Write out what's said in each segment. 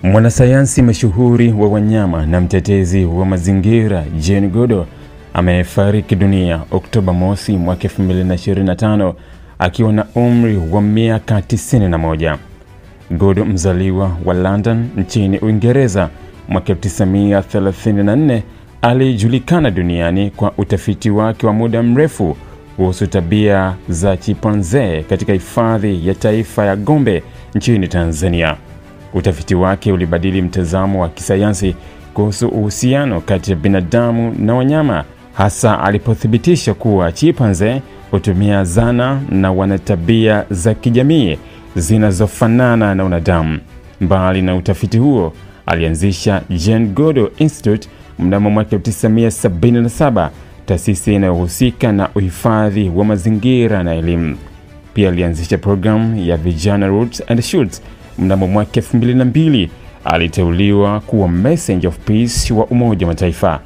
Mwanasayansi mashuhuri wa wanyama na mtetezi wa mazingira Jane Goodall amefariki dunia Oktoba mosi mwaka 2025 akiwa na umri wa miaka 91. Goodall, mzaliwa wa London nchini Uingereza mwaka 1934, alijulikana duniani kwa utafiti wake wa muda mrefu kuhusu tabia za chimpanzee katika hifadhi ya taifa ya Gombe nchini Tanzania. Utafiti wake ulibadili mtazamo wa kisayansi kuhusu uhusiano kati ya binadamu na wanyama, hasa alipothibitisha kuwa chimpanzee hutumia zana na wana tabia za kijamii zinazofanana na wanadamu. Mbali na utafiti huo, alianzisha Jane Goodall Institute mnamo mwaka 1977, taasisi inayohusika na uhifadhi wa mazingira na elimu. Pia alianzisha programu ya vijana Roots and Shoots. Mnamo mwaka 2002 aliteuliwa kuwa Messenger of Peace wa Umoja wa Mataifa.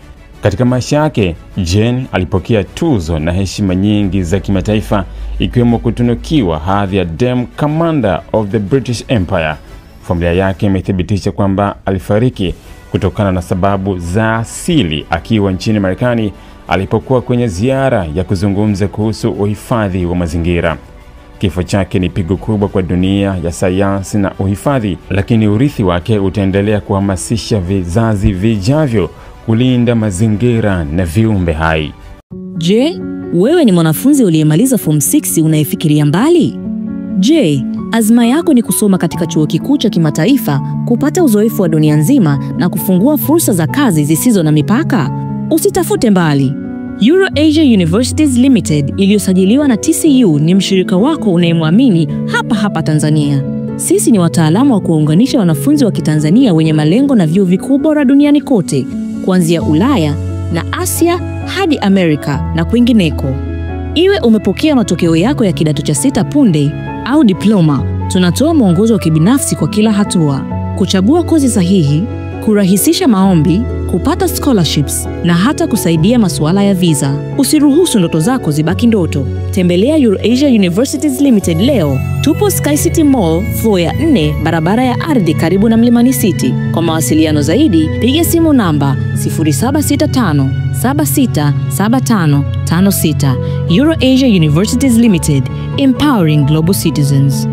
Katika maisha yake, Jane alipokea tuzo na heshima nyingi za kimataifa, ikiwemo kutunukiwa hadhi ya Dame Commander of the British Empire. Familia yake imethibitisha kwamba alifariki kutokana na sababu za asili akiwa nchini Marekani alipokuwa kwenye ziara ya kuzungumza kuhusu uhifadhi wa mazingira. Kifo chake ni pigo kubwa kwa dunia ya sayansi na uhifadhi, lakini urithi wake utaendelea kuhamasisha vizazi vijavyo kulinda mazingira na viumbe hai. Je, wewe ni mwanafunzi uliyemaliza form 6 unayefikiria mbali? Je, azma yako ni kusoma katika chuo kikuu cha kimataifa, kupata uzoefu wa dunia nzima na kufungua fursa za kazi zisizo na mipaka? Usitafute mbali. EuroAsia Universities Limited iliyosajiliwa na TCU ni mshirika wako unayemwamini hapa Tanzania. Sisi ni wataalamu wa kuunganisha wanafunzi wa Kitanzania wenye malengo na vyuo vikuu bora duniani kote, kuanzia Ulaya na Asia hadi Amerika na kwingineko. Iwe umepokea matokeo yako ya kidato cha 6 punde au diploma, tunatoa mwongozo wa kibinafsi kwa kila hatua: kuchagua kozi sahihi, kurahisisha maombi, kupata scholarships na hata kusaidia masuala ya visa. Usiruhusu ndoto zako zibaki ndoto. Tembelea EuroAsia Universities Limited leo. Tupo Sky City Mall, floor ya 4, barabara ya ardhi karibu na Mlimani City. Kwa mawasiliano zaidi, piga simu namba 0765 767556. EuroAsia Universities Limited, empowering global citizens.